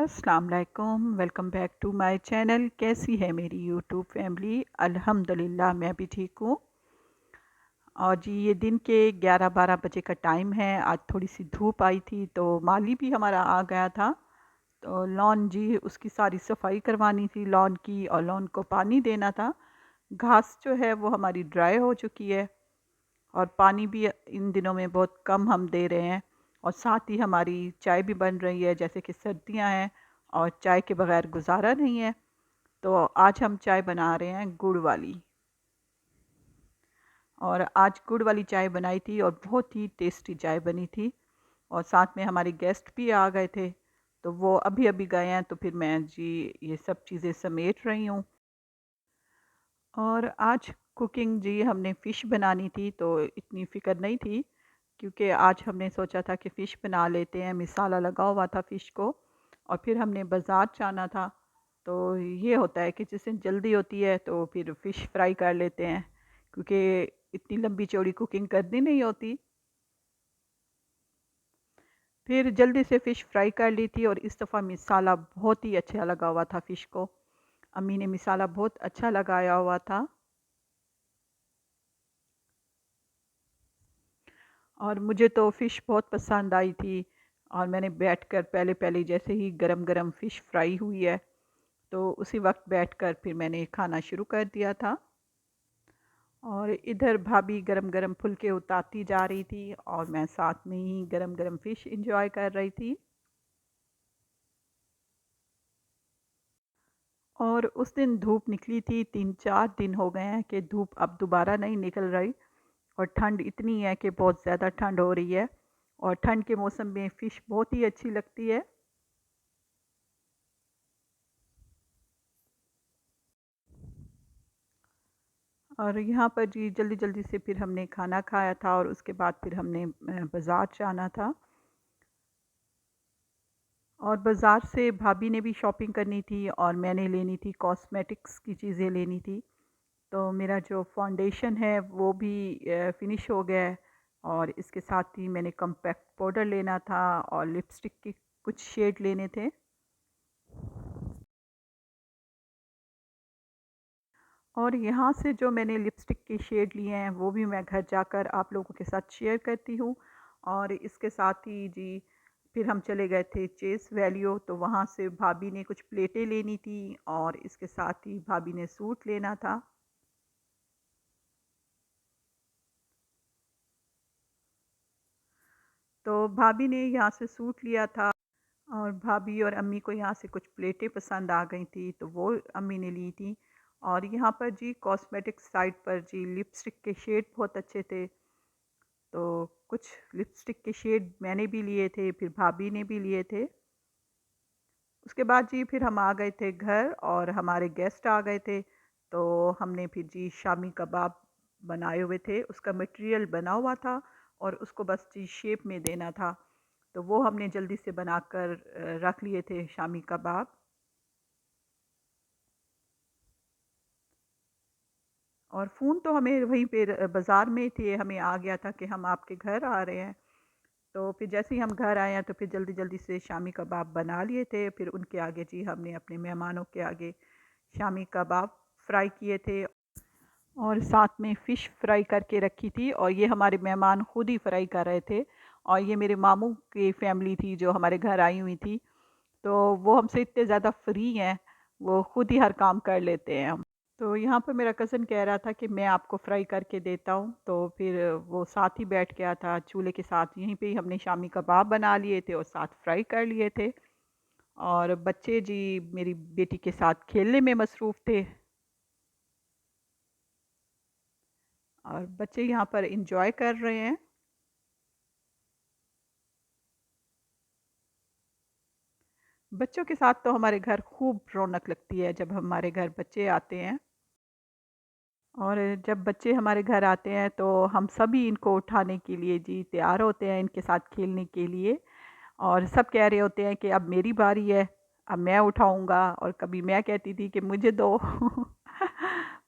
अस्सलाम वालेकुम, welcome back to my channel. कैसी है मेरी यूट्यूब फैमिली? अल्हम्दुलिल्लाह मैं भी ठीक हूँ। और जी ये दिन के 11-12 बजे का टाइम है। आज थोड़ी सी धूप आई थी तो माली भी हमारा आ गया था। तो लॉन जी उसकी सारी सफाई करवानी थी लॉन की, और लॉन को पानी देना था। घास जो है वो हमारी ड्राई हो चुकी है, और पानी भी इन दिनों में बहुत कम हम दे रहे हैं। और साथ ही हमारी चाय भी बन रही है, जैसे कि सर्दियां हैं और चाय के बगैर गुजारा नहीं है। तो आज हम चाय बना रहे हैं गुड़ वाली। और आज गुड़ वाली चाय बनाई थी और बहुत ही टेस्टी चाय बनी थी। और साथ में हमारे गेस्ट भी आ गए थे, तो वो अभी अभी गए हैं, तो फिर मैं जी ये सब चीज़ें समेट रही हूँ। और आज कुकिंग जी हमने फ़िश बनानी थी, तो इतनी फ़िक्र नहीं थी, क्योंकि आज हमने सोचा था कि फ़िश बना लेते हैं। मसाला लगा हुआ था फ़िश को, और फिर हमने बाज़ार जाना था। तो ये होता है कि जिस दिन जल्दी होती है तो फिर फ़िश फ्राई कर लेते हैं, क्योंकि इतनी लंबी चौड़ी कुकिंग करनी नहीं होती। फिर जल्दी से फ़िश फ्राई कर ली थी, और इस दफ़ा मसाला बहुत ही अच्छा लगा हुआ था फ़िश को। अम्मी ने मसाला बहुत अच्छा लगाया हुआ था। और मुझे तो फ़िश बहुत पसंद आई थी। और मैंने बैठकर पहले पहले जैसे ही गरम गरम फ़िश फ्राई हुई है, तो उसी वक्त बैठकर फिर मैंने खाना शुरू कर दिया था। और इधर भाभी गरम गरम फुलके उतारती जा रही थी, और मैं साथ में ही गरम गरम फ़िश एंजॉय कर रही थी। और उस दिन धूप निकली थी, 3-4 दिन हो गए हैं कि धूप अब दोबारा नहीं निकल रही। और ठंड इतनी है कि बहुत ज़्यादा ठंड हो रही है। और ठंड के मौसम में फ़िश बहुत ही अच्छी लगती है। और यहाँ पर जी जल्दी जल्दी से फिर हमने खाना खाया था, और उसके बाद फिर हमने बाज़ार जाना था। और बाज़ार से भाभी ने भी शॉपिंग करनी थी, और मैंने लेनी थी कॉस्मेटिक्स की चीज़ें लेनी थी। तो मेरा जो फाउंडेशन है वो भी फिनिश हो गया है। और इसके साथ ही मैंने कॉम्पैक्ट पाउडर लेना था, और लिपस्टिक के कुछ शेड लेने थे। और यहाँ से जो मैंने लिपस्टिक के शेड लिए हैं वो भी मैं घर जाकर आप लोगों के साथ शेयर करती हूँ। और इसके साथ ही जी फिर हम चले गए थे चेस वैल्यू, तो वहाँ से भाभी ने कुछ प्लेटें लेनी थी, और इसके साथ ही भाभी ने सूट लेना था। तो भाभी ने यहाँ से सूट लिया था, और भाभी और अम्मी को यहाँ से कुछ प्लेटें पसंद आ गई थी, तो वो अम्मी ने ली थी। और यहाँ पर जी कॉस्मेटिक साइड पर जी लिपस्टिक के शेड बहुत अच्छे थे। तो कुछ लिपस्टिक के शेड मैंने भी लिए थे, फिर भाभी ने भी लिए थे। उसके बाद जी फिर हम आ गए थे घर, और हमारे गेस्ट आ गए थे। तो हमने फिर जी शामी कबाब बनाए हुए थे, उसका मटेरियल बना हुआ था, और उसको बस जी शेप में देना था। तो वो हमने जल्दी से बनाकर रख लिए थे शामी कबाब। और फ़ोन तो हमें वहीं पे बाज़ार में थे, हमें आ गया था कि हम आपके घर आ रहे हैं। तो फिर जैसे ही हम घर आए हैं तो फिर जल्दी-जल्दी से शामी कबाब बना लिए थे। फिर उनके आगे जी हमने अपने मेहमानों के आगे शामी कबाब फ्राई किए थे, और साथ में फ़िश फ्राई करके रखी थी, और ये हमारे मेहमान खुद ही फ्राई कर रहे थे। और ये मेरे मामू की फैमिली थी जो हमारे घर आई हुई थी। तो वो हमसे इतने ज़्यादा फ्री हैं, वो खुद ही हर काम कर लेते हैं। तो यहाँ पे मेरा कज़न कह रहा था कि मैं आपको फ्राई करके देता हूँ, तो फिर वो साथ ही बैठ गया था चूल्हे के साथ। यहीं पे ही हमने शामी कबाब बना लिए थे और साथ फ्राई कर लिए थे। और बच्चे जी मेरी बेटी के साथ खेलने में मसरूफ़ थे, और बच्चे यहाँ पर एंजॉय कर रहे हैं। बच्चों के साथ तो हमारे घर खूब रौनक लगती है जब हमारे घर बच्चे आते हैं। और जब बच्चे हमारे घर आते हैं तो हम सभी इनको उठाने के लिए जी तैयार होते हैं, इनके साथ खेलने के लिए। और सब कह रहे होते हैं कि अब मेरी बारी है, अब मैं उठाऊँगा, और कभी मैं कहती थी कि मुझे दो।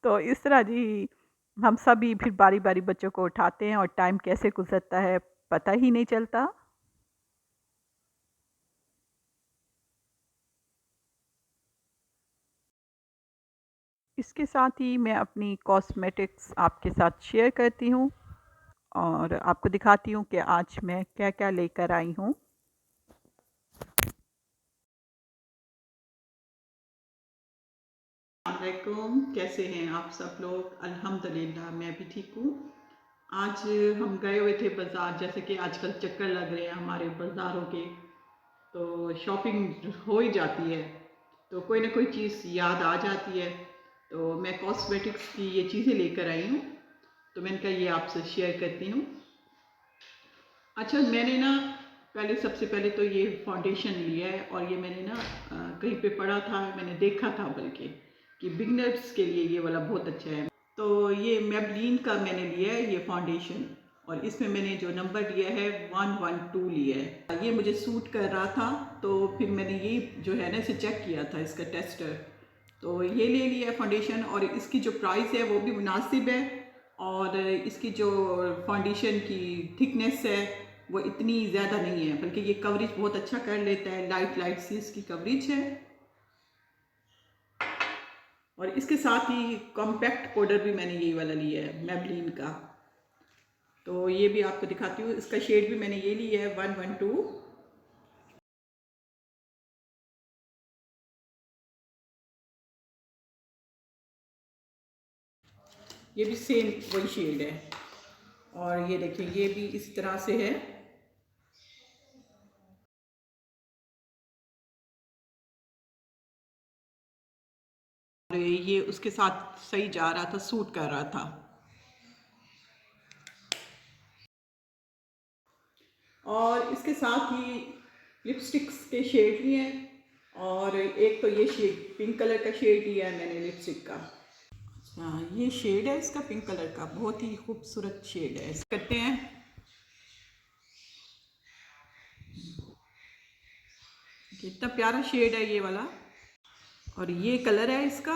तो इस तरह जी हम सभी फिर बारी-बारी बच्चों को उठाते हैं, और टाइम कैसे गुज़रता है पता ही नहीं चलता। इसके साथ ही मैं अपनी कॉस्मेटिक्स आपके साथ शेयर करती हूँ और आपको दिखाती हूँ कि आज मैं क्या-क्या लेकर आई हूँ। अस्सलामुअलैकुम, कैसे हैं आप सब लोग? अल्हम्दुलिल्लाह मैं भी ठीक हूँ। आज हम गए हुए थे बाज़ार, जैसे कि आजकल चक्कर लग रहे हैं हमारे बाज़ारों के, तो शॉपिंग हो ही जाती है, तो कोई ना कोई चीज़ याद आ जाती है। तो मैं कॉस्मेटिक्स की ये चीज़ें लेकर आई हूँ, तो मैंने कहा ये आपसे शेयर करती हूँ। अच्छा, मैंने ना पहले सबसे पहले तो ये फाउंडेशन लिया है और ये मैंने ना कहीं पे पढ़ा था, मैंने देखा था बल्कि कि बिगनर्स के लिए ये वाला बहुत अच्छा है। तो ये मेबलिन का मैंने लिया है ये फाउंडेशन, और इसमें मैंने जो नंबर लिया है 112 लिया है। ये मुझे सूट कर रहा था, तो फिर मैंने ये जो है ना इसे चेक किया था, इसका टेस्टर, तो ये ले लिया फाउंडेशन। और इसकी जो प्राइस है वो भी मुनासिब है, और इसकी जो फाउंडेशन की थिकनेस है वो इतनी ज़्यादा नहीं है, बल्कि ये कवरेज बहुत अच्छा कर लेता है, लाइट लाइट सी इसकी कवरेज है। और इसके साथ ही कॉम्पैक्ट पाउडर भी मैंने ये वाला लिया है मेबलिन का, तो ये भी आपको दिखाती हूँ। इसका शेड भी मैंने ये लिया है 112। ये भी सेम वही शेड है, और ये देखिए ये भी इस तरह से है। और ये उसके साथ सही जा रहा था, सूट कर रहा था। और इसके साथ ही लिपस्टिक्स के शेड लिए हैं, और एक तो ये शेड पिंक कलर का शेड लिया है मैंने लिपस्टिक का। अच्छा, ये शेड है इसका पिंक कलर का, बहुत ही खूबसूरत शेड है। करते हैं, कितना प्यारा शेड है ये वाला, और ये कलर है इसका।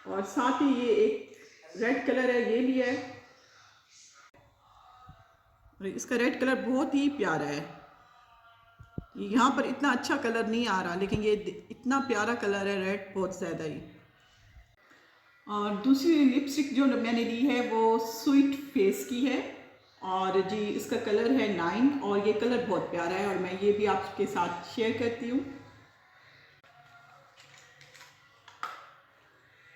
और साथ ही ये एक रेड कलर है, ये लिया है, और इसका रेड कलर बहुत ही प्यारा है। यहाँ पर इतना अच्छा कलर नहीं आ रहा, लेकिन ये इतना प्यारा कलर है रेड, बहुत ज़्यादा ही। और दूसरी लिपस्टिक जो मैंने ली है वो स्वीट फेस की है, और जी इसका कलर है 9, और ये कलर बहुत प्यारा है, और मैं ये भी आपके साथ शेयर करती हूँ।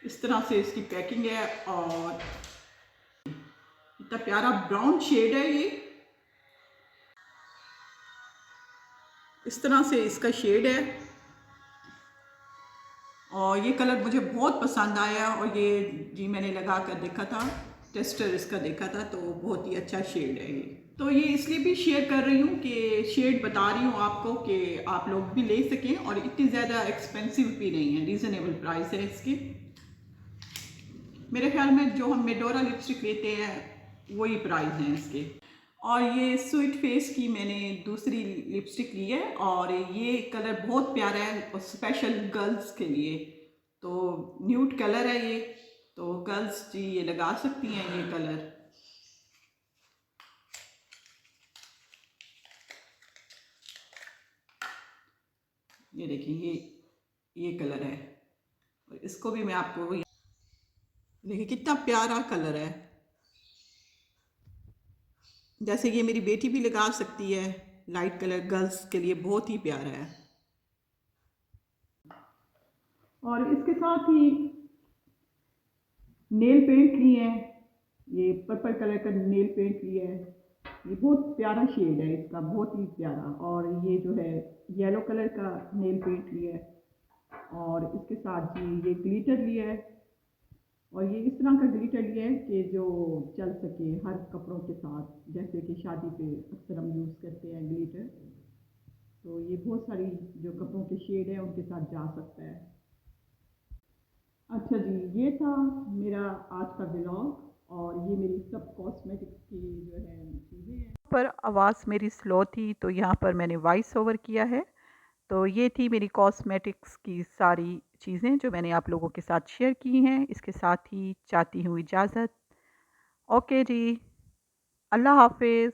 इस तरह से इसकी पैकिंग है, और इतना प्यारा ब्राउन शेड है ये, इस तरह से इसका शेड है। और ये कलर मुझे बहुत पसंद आया, और ये जी मैंने लगा कर देखा था, टेस्टर इसका देखा था, तो बहुत ही अच्छा शेड है ये। तो ये इसलिए भी शेयर कर रही हूँ कि शेड बता रही हूँ आपको कि आप लोग भी ले सकें, और इतनी ज़्यादा एक्सपेंसिव भी नहीं है, रीज़नेबल प्राइस है इसकी। मेरे ख्याल में जो हम मेडोरा लिपस्टिक लेते हैं वही प्राइस हैं इसके। और ये स्वीट फेस की मैंने दूसरी लिपस्टिक ली है, और ये कलर बहुत प्यारा है, और स्पेशल गर्ल्स के लिए, तो न्यूड कलर है ये, तो गर्ल्स जी ये लगा सकती हैं ये कलर। ये देखिए ये कलर है, और इसको भी मैं आपको देखिए कितना प्यारा कलर है, जैसे ये मेरी बेटी भी लगा सकती है, लाइट कलर गर्ल्स के लिए बहुत ही प्यारा है। और इसके साथ ही नेल पेंट लिए हैं, ये पर्पल कलर का नेल पेंट लिया है, ये बहुत प्यारा शेड है इसका, बहुत ही प्यारा। और ये जो है येलो कलर का नेल पेंट लिया है, और इसके साथ जी ये ग्लिटर लिया है, और ये इस तरह का ग्लिटर लिया है कि जो चल सके हर कपड़ों के साथ, जैसे कि शादी पे अक्सर हम यूज़ करते हैं ग्लिटर, तो ये बहुत सारी जो कपड़ों के शेड है उनके साथ जा सकता है। अच्छा जी, ये था मेरा आज का व्लॉग, और ये मेरी सब कॉस्मेटिक्स की जो है चीज़ें हैं। पर आवाज़ मेरी स्लो थी, तो यहाँ पर मैंने वॉइस ओवर किया है। तो ये थी मेरी कॉस्मेटिक्स की सारी चीज़ें जो मैंने आप लोगों के साथ शेयर की हैं। इसके साथ ही चाहती हूँ इजाज़त। ओके जी, अल्लाह हाफ़िज़।